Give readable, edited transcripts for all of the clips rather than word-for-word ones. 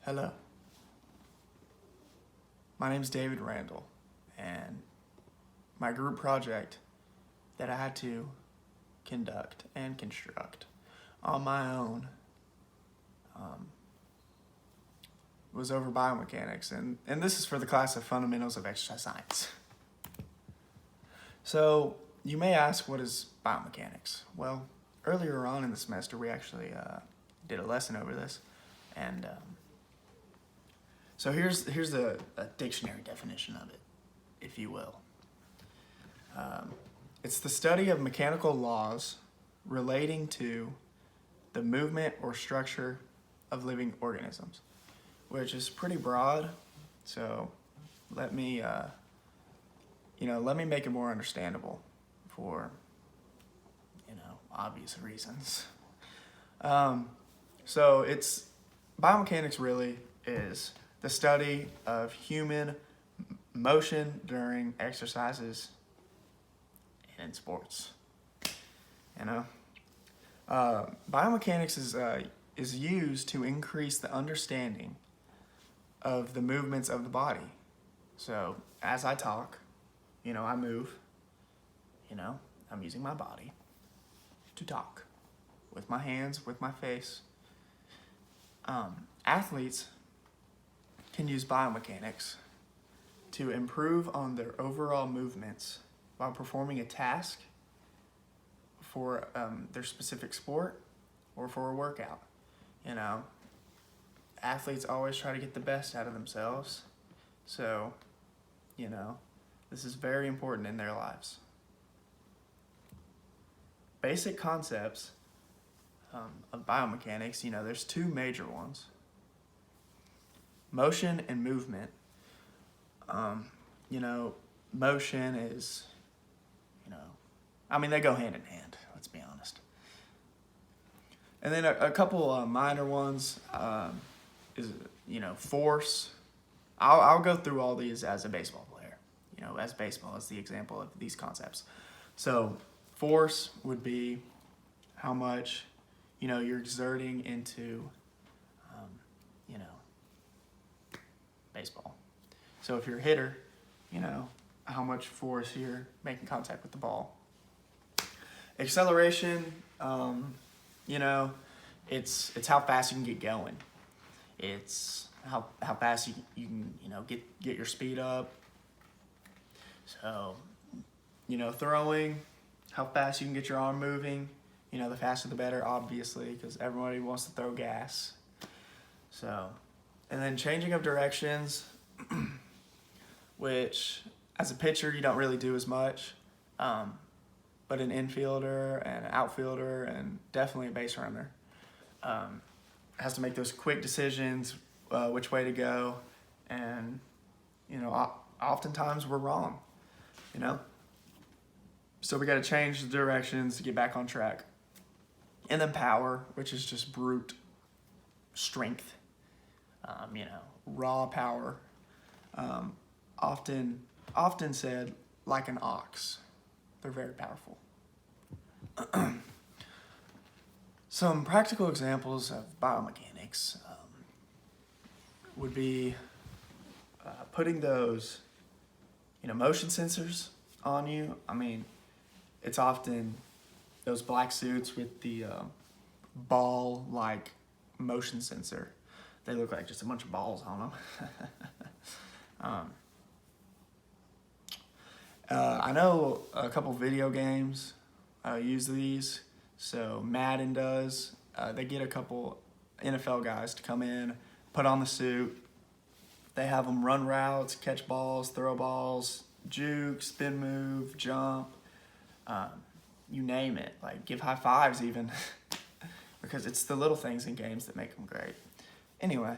Hello. My name is David Randall, and my group project that I had to conduct and construct on my own was over biomechanics, and this is for the class of Fundamentals of Exercise Science. So you may ask, what is biomechanics? Well, earlier on in the semester we actually did a lesson over this, and so here's a dictionary definition of it, if you will. It's the study of mechanical laws relating to the movement or structure of living organisms, which is pretty broad. So let me make it more understandable for obvious reasons. So it's biomechanics really is the study of human motion during exercises and in sports. Biomechanics is used to increase the understanding of the movements of the body. So as I talk, I move, I'm using my body to talk with my hands, with my face. Athletes can use biomechanics to improve on their overall movements while performing a task for their specific sport or for a workout. Athletes always try to get the best out of themselves, so this is very important in their lives. Basic concepts of biomechanics, there's two major ones: motion and movement. Motion is, they go hand in hand, let's be honest. And then a couple minor ones is, force. I'll go through all these as a baseball player, as baseball is the example of these concepts. So force would be how much, you're exerting into, baseball. So if you're a hitter, how much force you're making contact with the ball. Acceleration, it's how fast you can get going. It's how fast you can, get your speed up. So, throwing, how fast you can get your arm moving. The faster the better, obviously, because everybody wants to throw gas. So, and then changing of directions, which as a pitcher you don't really do as much, but an infielder and an outfielder and definitely a base runner has to make those quick decisions, which way to go, and oftentimes we're wrong, so we got to change the directions to get back on track. And then power, which is just brute strength, raw power, often said like an ox. They're very powerful. Some practical examples of biomechanics would be putting those, motion sensors on you. It's often those black suits with the ball-like motion sensor. They look like just a bunch of balls on them. I know a couple video games use these. So Madden does. They get a couple NFL guys to come in, put on the suit. They have them run routes, catch balls, throw balls, juke, spin move, jump, you name it. Like give high fives even, because it's the little things in games that make them great. Anyway,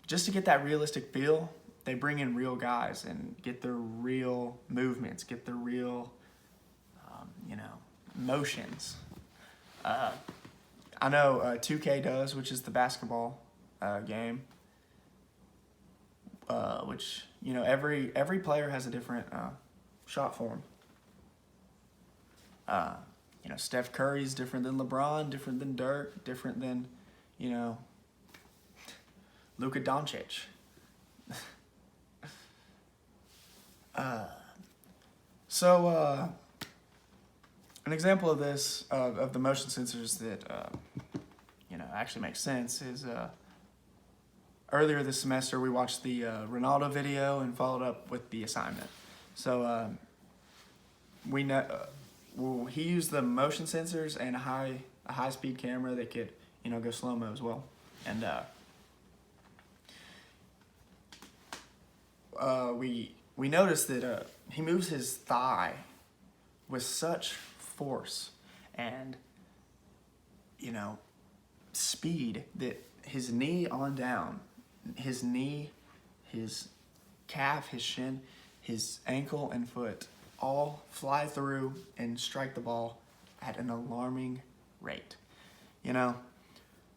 just to get that realistic feel, they bring in real guys and get their real movements, get their real, motions. I know 2K does, which is the basketball game, which every player has a different shot form. Steph Curry's different than LeBron, different than Dirk, different than Luka Doncic. An example of this, of the motion sensors that, actually makes sense is earlier this semester we watched the Ronaldo video and followed up with the assignment. So we know, he used the motion sensors and a high-speed camera that could, go slow-mo as well. And we noticed that he moves his thigh with such force and, speed that his knee on down, his knee, his calf, his shin, his ankle and foot all fly through and strike the ball at an alarming rate,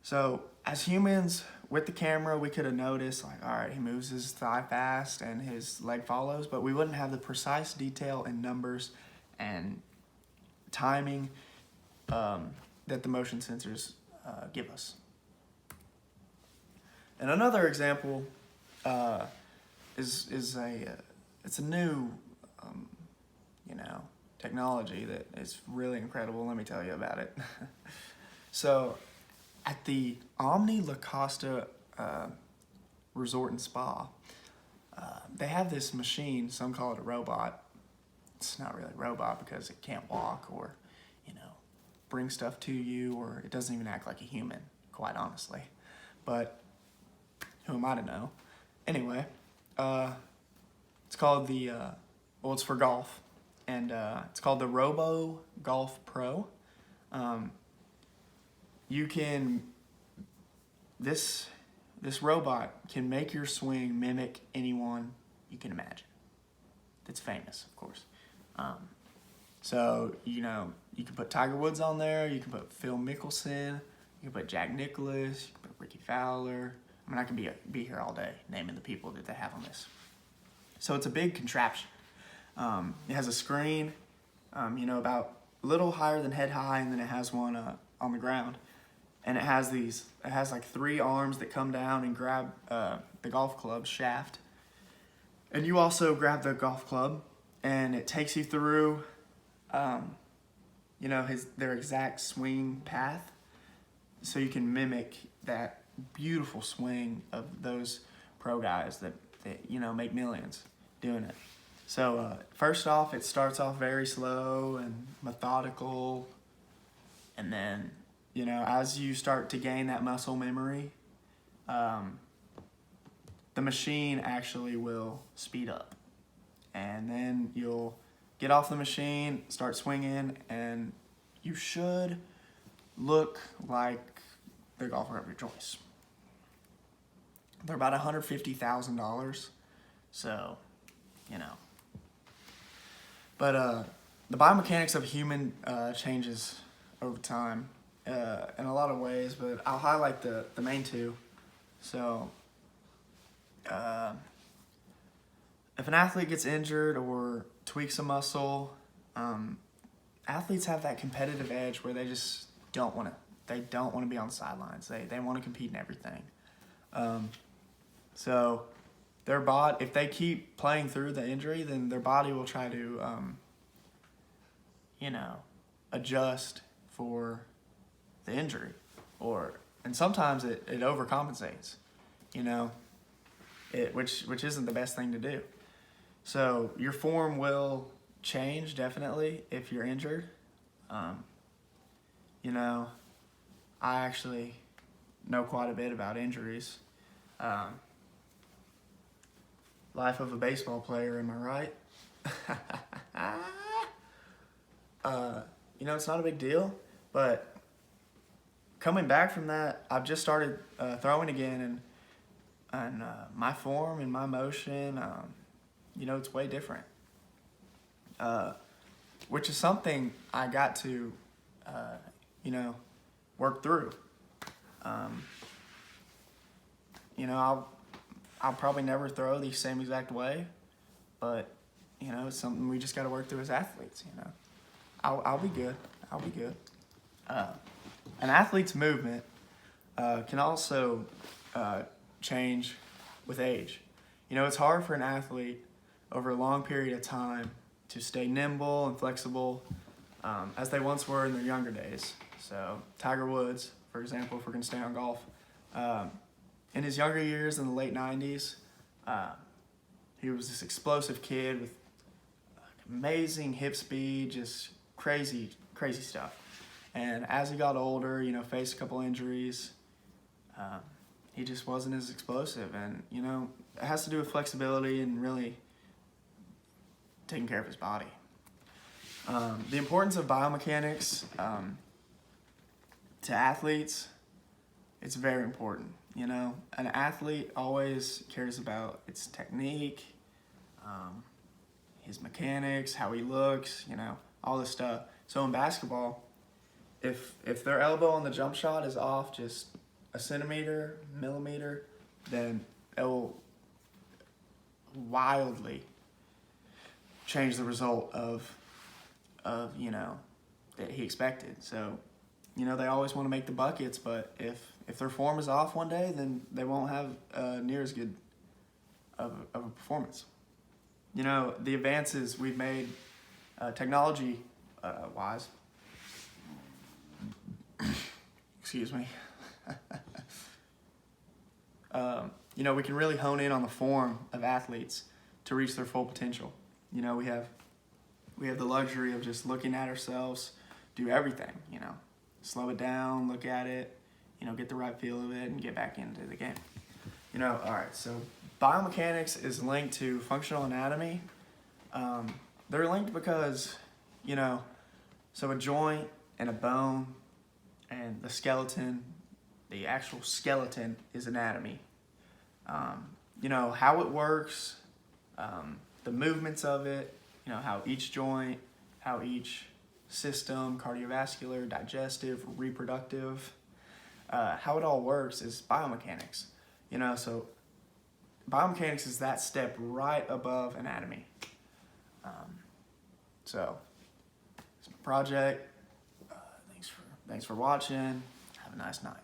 So as humans, with the camera, we could have noticed, like, all right, he moves his thigh fast and his leg follows, but we wouldn't have the precise detail and numbers and timing that the motion sensors give us. And another example is it's a new technology that is really incredible. Let me tell you about it. So at the Omni La Costa Resort and Spa, they have this machine, some call it a robot. It's not really a robot because it can't walk or, bring stuff to you, or it doesn't even act like a human, quite honestly. But who am I to know? Anyway, it's called it's for golf, and it's called the Robo Golf Pro. This robot can make your swing mimic anyone you can imagine. That's famous, of course. So, you can put Tiger Woods on there, you can put Phil Mickelson, you can put Jack Nicklaus, you can put Ricky Fowler. I mean, I can be here all day naming the people that they have on this. So it's a big contraption. It has a screen, about a little higher than head high, and then it has one on the ground. And it has like 3 arms that come down and grab the golf club shaft. And you also grab the golf club, and it takes you through, their exact swing path, so you can mimic that beautiful swing of those pro guys that make millions doing it. So first off, it starts off very slow and methodical, and then as you start to gain that muscle memory, the machine actually will speed up, and then you'll get off the machine, start swinging, and you should look like the golfer of your choice. They're about $150,000, so But the biomechanics of human changes over time in a lot of ways, but I'll highlight the main two. So if an athlete gets injured or tweaks a muscle, athletes have that competitive edge where they just don't want to be on the sidelines. They want to compete in everything. So if they keep playing through the injury, then their body will try to adjust for the injury, and sometimes it overcompensates, which isn't the best thing to do. So your form will change definitely if you're injured. I actually know quite a bit about injuries. Life of a baseball player, am I right? It's not a big deal, but coming back from that, I've just started throwing again, and my form and my motion, it's way different. Which is something I got to, work through. I'll probably never throw the same exact way, but it's something we just got to work through as athletes. I'll be good. I'll be good. An athlete's movement can also change with age. You know, it's hard for an athlete over a long period of time to stay nimble and flexible as they once were in their younger days. So Tiger Woods, for example, if we're going to stay on golf, in his younger years in the late 90s, he was this explosive kid with amazing hip speed, just crazy stuff. And as he got older, you know, faced a couple injuries, he just wasn't as explosive. And, you know, it has to do with flexibility and really taking care of his body. The importance of biomechanics to athletes, it's very important. You know, an athlete always cares about its technique, his mechanics, how he looks, you know, all this stuff. So in basketball, if their elbow on the jump shot is off just a centimeter, millimeter, then it will wildly change the result of you know, that he expected. So, you know, they always want to make the buckets, but if their form is off one day, then they won't have near as good of a performance. You know, the advances we've made technology wise, excuse me, you know, we can really hone in on the form of athletes to reach their full potential. You know, we have the luxury of just looking at ourselves, do everything, you know, slow it down, look at it, you know, get the right feel of it, and get back into the game. You know, all right, so biomechanics is linked to functional anatomy. They're linked because, you know, so a joint and a bone and the skeleton, the actual skeleton is anatomy. You know, how it works, the movements of it, you know, how each joint, how each system, cardiovascular, digestive, reproductive, how it all works is biomechanics. You know, so biomechanics is that step right above anatomy. So it's my project. Thanks for watching. Have a nice night.